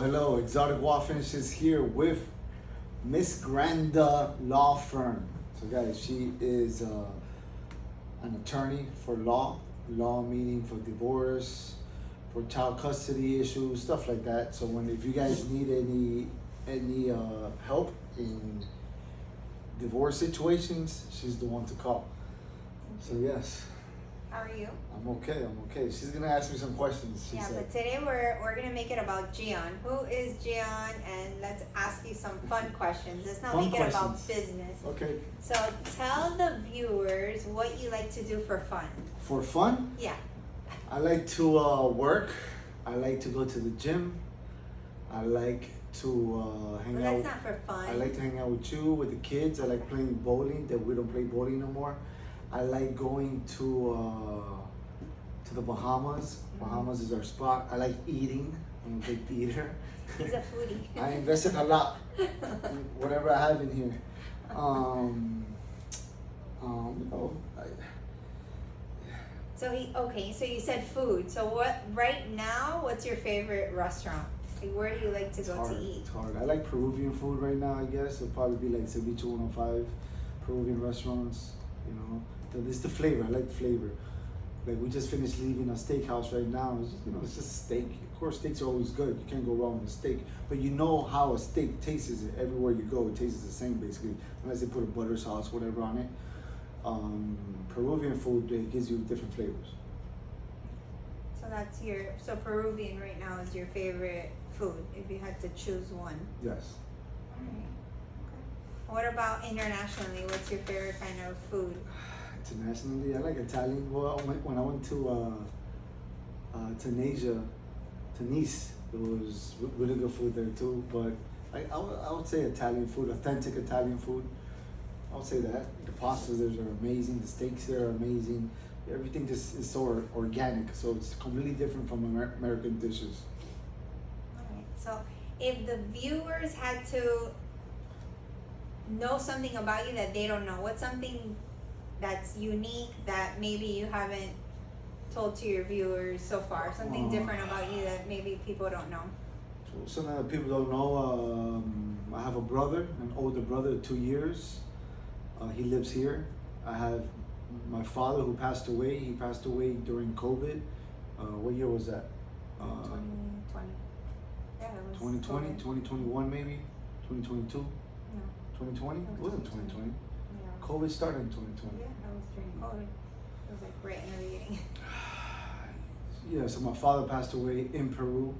Hello. Exotic Wall Finishes here with Miss Granda Law Firm. So, guys, she is an attorney for law meaning for divorce, for child custody issues, stuff like that. So, if you guys need any help in divorce situations, she's the one to call. So, yes. How are you? I'm okay. She's gonna ask me some questions. She said. But today we're gonna make it about Gian. Who is Gian? And let's ask you some fun questions. Let's not make it about business. Okay. So tell the viewers what you like to do for fun. For fun? Yeah. I like to work. I like to go to the gym. I like to hang out. That's not for fun. I like to hang out with you, with the kids. I like playing bowling. That we don't play bowling no more. I like going to the Bahamas. Bahamas is our spot. I like eating. I'm a big eater. He's a foodie. I invested a lot in whatever I have in here. So you said food. So what's your favorite restaurant? Like, where do you like to go to eat? It's hard. I like Peruvian food right now, I guess. It'll probably be like Ceviche 105, Peruvian restaurants, you know. It's the flavor. I like the flavor. Like, we just finished leaving a steakhouse right now. It's just steak. Of course, steaks are always good. You can't go wrong with a steak. But you know how a steak tastes everywhere you go. It tastes the same, basically, unless they put a butter sauce, whatever, on it. Peruvian food, it gives you different flavors. So Peruvian right now is your favorite food, if you had to choose one. Yes. All right. Okay. What about internationally? What's your favorite kind of food? Internationally, I like Italian. Well, when I went to Nice, it was really good food there too. But I would say Italian food, authentic Italian food. I would say that. The pastas there are amazing. The steaks there are amazing. Everything just is so organic. So it's completely different from American dishes. All right. So if the viewers had to know something about you that they don't know, what's something that's unique that maybe you haven't told to your viewers so far? Something different about you that maybe people don't know? Something that people don't know, I have a brother, an older brother, 2 years. He lives here. I have my father who passed away. He passed away during COVID. What year was that? 2020. Yeah, it was 2020, COVID. 2021 maybe? 2022? No. 2020? It wasn't 2020. Yeah. COVID started in 2020. Yeah, that was during COVID. It was like right in the beginning. Yeah, so my father passed away in Peru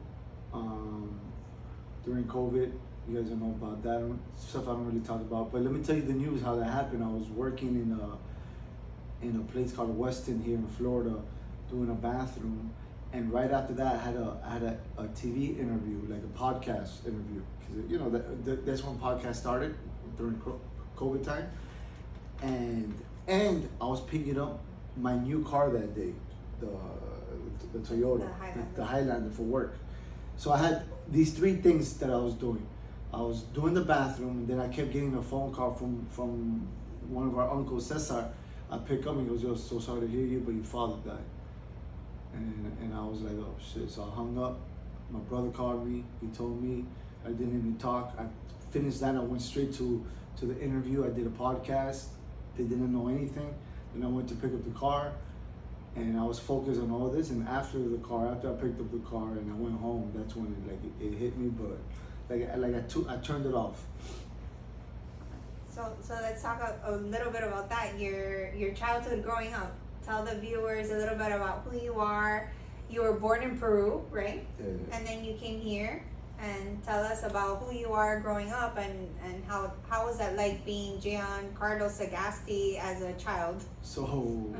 during COVID. You guys don't know about that stuff. I don't really talk about. But let me tell you the news how that happened. I was working in a place called Weston here in Florida, doing a bathroom, and right after that, I had a TV interview, like a podcast interview, because that's when podcast started during COVID time, and I was picking up my new car that day, the Toyota, the Highlander for work. So I had these three things that I was doing. I was doing the bathroom, and then I kept getting a phone call from one of our uncles, Cesar. I pick up and he goes, "Yo, so sorry to hear you, but your father died." And I was like, "Oh shit!" So I hung up. My brother called me. He told me. I didn't even talk. I finished that. I went straight to the interview. I did a podcast. They didn't know anything. Then I went to pick up the car, and I was focused on all this. And after I picked up the car and I went home, that's when it hit me. But I turned it off. So let's talk a little bit about that. Your childhood growing up. Tell the viewers a little bit about who you are. You were born in Peru, right? Yeah. And then you came here, and tell us about who you are growing up and how was that like being Giancarlo Sagasti as a child? So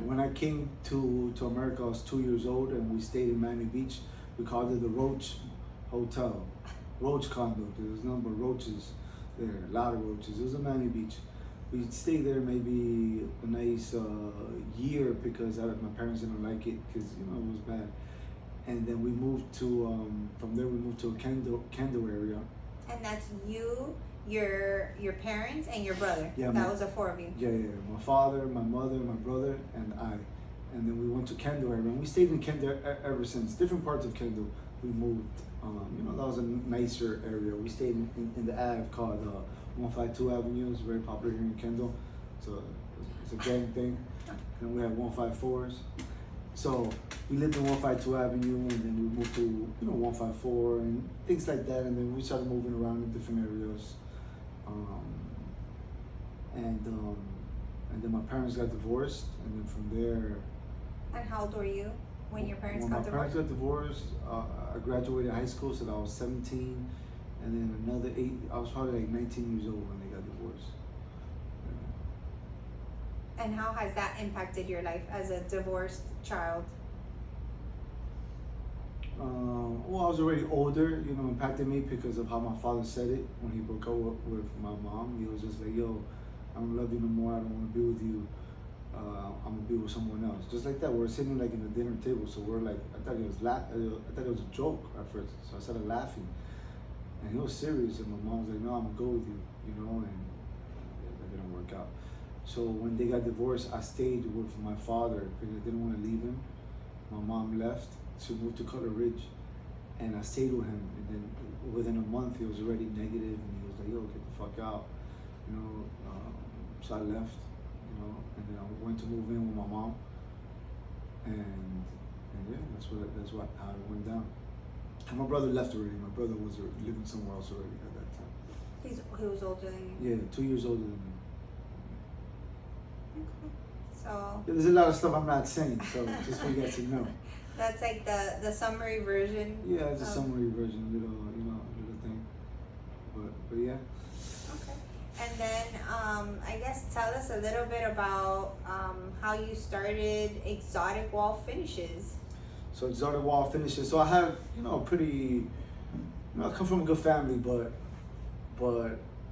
when I came to America, I was 2 years old, and we stayed in Miami Beach. We called it the Roach Hotel, Roach Condo. There was nothing but roaches there, a lot of roaches. It was in Miami Beach. We stayed there maybe a nice year because my parents didn't like it because it was bad. And then we moved to from there we moved to a Kendo area. And that's you, your parents, and your brother. Yeah, that was the four of you. Yeah. My father, my mother, my brother, and I. And then we went to Kendo area. And we stayed in Kendo ever since. Different parts of Kendo we moved. That was a nicer area. We stayed in the Ave called 152 Avenue. It's very popular here in Kendall. It's a gang thing. And we have 154s. So we lived in 152 Avenue, and then we moved to 154 and things like that. And then we started moving around in different areas. And then my parents got divorced, and then from there. And how old were you when your parents when got my divorced? parents got divorced, I graduated high school, so I was 17, and then another 8. I was probably like 19 years old when they got divorced. And how has that impacted your life as a divorced child? Well, I was already older, impacted me because of how my father said it when he broke up with my mom. He was just like, yo, I don't love you no more, I don't want to be with you. I'm gonna be with someone else. Just like that, we're sitting like in the dinner table, so we're like, I thought it was a joke at first, so I started laughing. And he was serious, and my mom was like, no, I'm gonna go with you, and that didn't work out. So when they got divorced, I stayed with my father because I didn't want to leave him. My mom left. She moved to Color Ridge, and I stayed with him. And then within a month, he was already negative, and he was like, "Yo, get the fuck out," So I left, and then I went to move in with my mom, and yeah, that's how it went down. And my brother left already. My brother was living somewhere else already at that time. He was older than you. Yeah, 2 years older than me. Okay. So there's a lot of stuff I'm not saying, so just for you guys to know. That's like the summary version. Yeah, it's a summary version, little thing. But yeah. Okay. And then I guess tell us a little bit about how you started Exotic Wall Finishes. So Exotic Wall Finishes. So I have, pretty, I come from a good family, but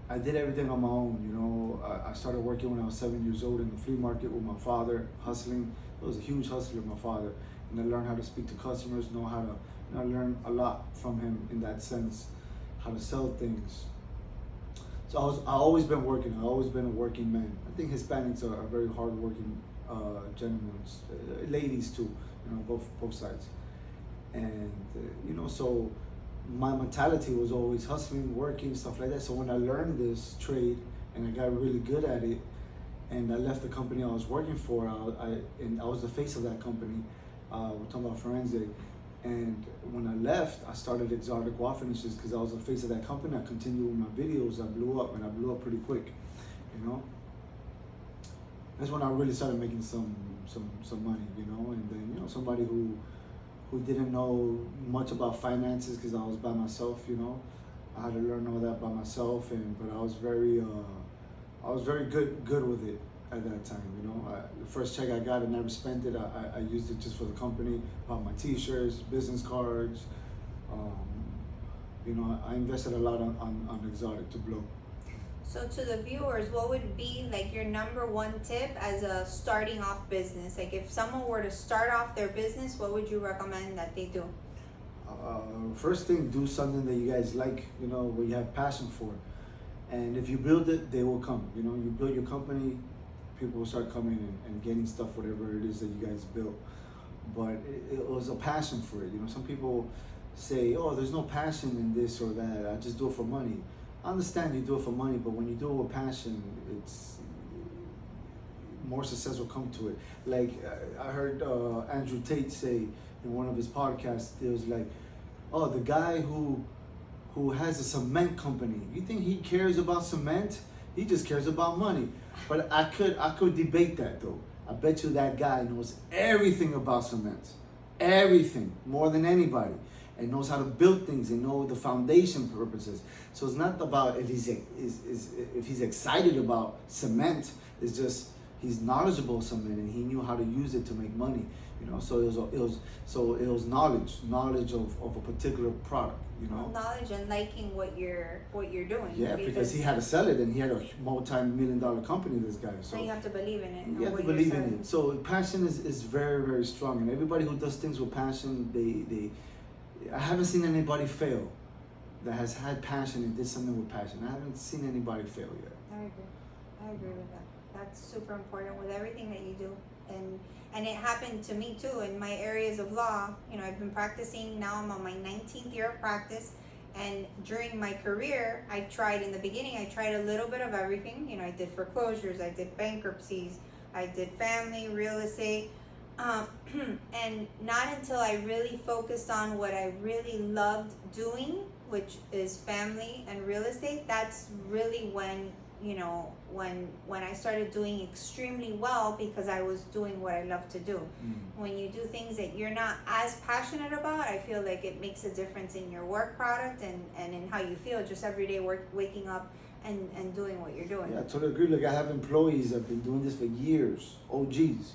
I did everything on my own, I started working when I was 7 years old in the flea market with my father, hustling. He was a huge hustler, my father. And I learned how to speak to customers, I learned a lot from him in that sense, how to sell things. So I always been working, I've always been a working man. I think Hispanics are very hardworking gentlemen, ladies too, both sides. And, so my mentality was always hustling, working, stuff like that. So when I learned this trade and I got really good at it, and I left the company I was working for, I was the face of that company. We're talking about Forensic. And when I left, I started Exotic Wall Finishes because I was the face of that company. I continued with my videos. I blew up, and I blew up pretty quick. That's when I really started making some money. And then somebody who didn't know much about finances because I was by myself. I had to learn all that by myself, but I was very good with it at that time. The first check I got, I never spent it. I used it just for the company, bought my t-shirts, business cards. I invested a lot on Exotic to blow. So to the viewers, what would be like your number one tip as a starting off business? Like if someone were to start off their business, what would you recommend that they do? First thing, do something that you guys like, where you have passion for. And if you build it, they will come. You build your company, people will start coming and getting stuff, whatever it is that you guys built. But it was a passion for it. Some people say, oh, there's no passion in this or that. I just do it for money. I understand you do it for money, but when you do it with passion, it's more success will come to it. Like I heard Andrew Tate say in one of his podcasts, it was like, oh, the guy who has a cement company, you think he cares about cement? He just cares about money. But I could debate that though. I bet you that guy knows everything about cement, everything, more than anybody, and knows how to build things and know the foundation purposes. So it's not about if he's excited about cement. It's just he's knowledgeable of cement and he knew how to use it to make money. So it was knowledge of a particular product. Knowledge and liking what you're doing. Yeah, because he had to sell it, and he had a multi-million-dollar company. This guy. So you have to believe in it. You have to believe in it. So passion is very, very strong, and everybody who does things with passion, I haven't seen anybody fail that has had passion and did something with passion. I haven't seen anybody fail yet. I agree with that. That's super important with everything that you do. and it happened to me too in my areas of law. You know, I've been practicing now. I'm on my 19th year of practice, and during my career, I tried in the beginning. I tried a little bit of everything. You know, I did foreclosures, I did bankruptcies, I did family, real estate. And not until I really focused on what I really loved doing, which is family and real estate, that's really when, you know, when I started doing extremely well, because I was doing what I love to do. When you do things that you're not as passionate about, I feel like it makes a difference in your work product and in how you feel just every day waking up and doing what you're doing. Yeah, I totally agree. Like, I have employees that have been doing this for years, OGs.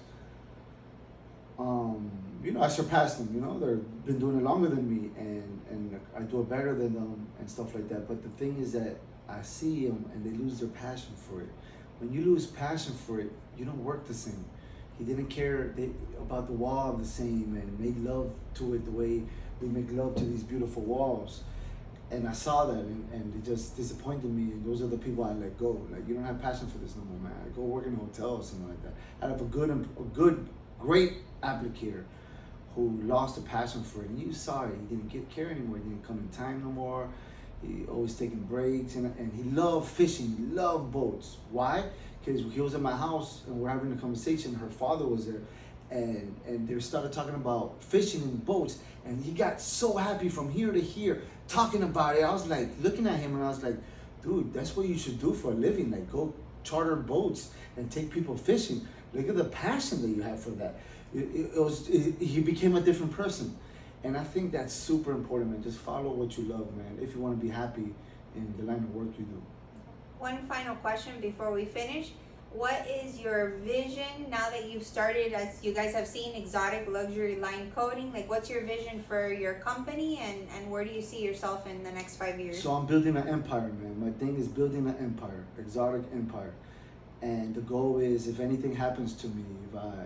You know, I surpassed them, you know, they've been doing it longer than me, and I do it better than them and stuff like that. But the thing is that I see them and they lose their passion for it. When you lose passion for it, you don't work the same. He didn't care about the wall the same and made love to it the way we make love to these beautiful walls. And I saw that, and it just disappointed me. And those are the people I let go. Like, you don't have passion for this no more, man. I go work in a hotel or something like that. I have a great applicator who lost the passion for it. And you saw it. He didn't care anymore. He didn't come in time no more. He always taking breaks, and he loved fishing. He loved boats. Why? Because he was at my house and we're having a conversation. Her father was there, and they started talking about fishing in boats, and he got so happy from here to here talking about it. I was like looking at him and I was like, dude, that's what you should do for a living. Like, go charter boats and take people fishing. Look at the passion that you have for that. He became a different person. And I think that's super important, man. Just follow what you love, man, if you want to be happy in the line of work you do. One final question before we finish. What is your vision now that you've started, as you guys have seen, exotic luxury line coding? Like, what's your vision for your company, and where do you see yourself in the next 5 years? So I'm building an empire, man. My thing is building an empire, exotic empire. And the goal is, if anything happens to me,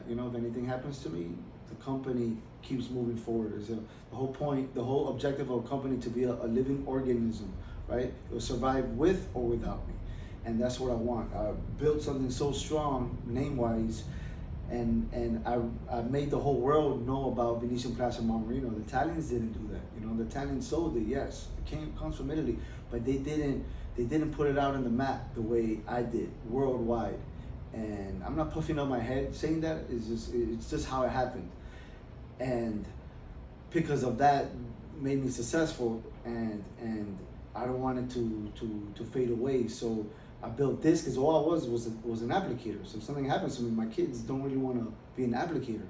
if anything happens to me, the company keeps moving forward. The whole point, the whole objective of a company to be a living organism, right? It will survive with or without me. And that's what I want. I built something so strong, name-wise, and I made the whole world know about Venetian Plaza Marmarino. The Italians didn't do that. You know, the Italians sold it, yes. It comes from Italy, but they didn't put it out on the map the way I did, worldwide. And I'm not puffing up my head saying that. It's just how it happened. And because of that, made me successful, and I don't want it to fade away. So I built this because all I was an applicator. So if something happens to me, my kids don't really want to be an applicator.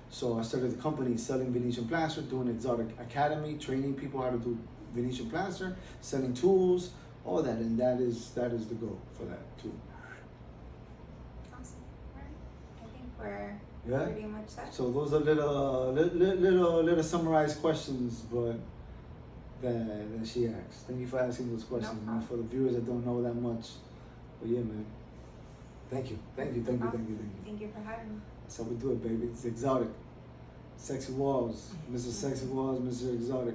So I started the company selling Venetian plaster, doing exotic academy, training people how to do Venetian plaster, selling tools, all that, and that is the goal for that too. Awesome. All right. I think we're pretty much set. So those are little summarized questions, but that she asked. Thank you for asking those questions, man. For the viewers that don't know that much, but yeah, man. Thank you. Thank you for having me. That's how we do it, baby. It's exotic. Sexywalls, Mr. Sexywalls, Mr. Exotic.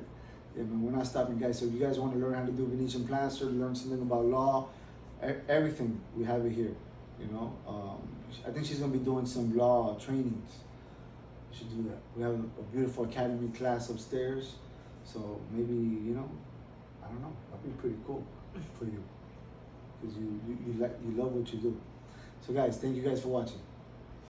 Yeah, man, we're not stopping, guys. So if you guys want to learn how to do Venetian plaster, learn something about law, everything, we have it here, you know. I think she's going to be doing some law trainings. We should do that. We have a beautiful academy class upstairs. So maybe, you know, I don't know. That'd be pretty cool for you. Because you love what you do. So guys, thank you guys for watching.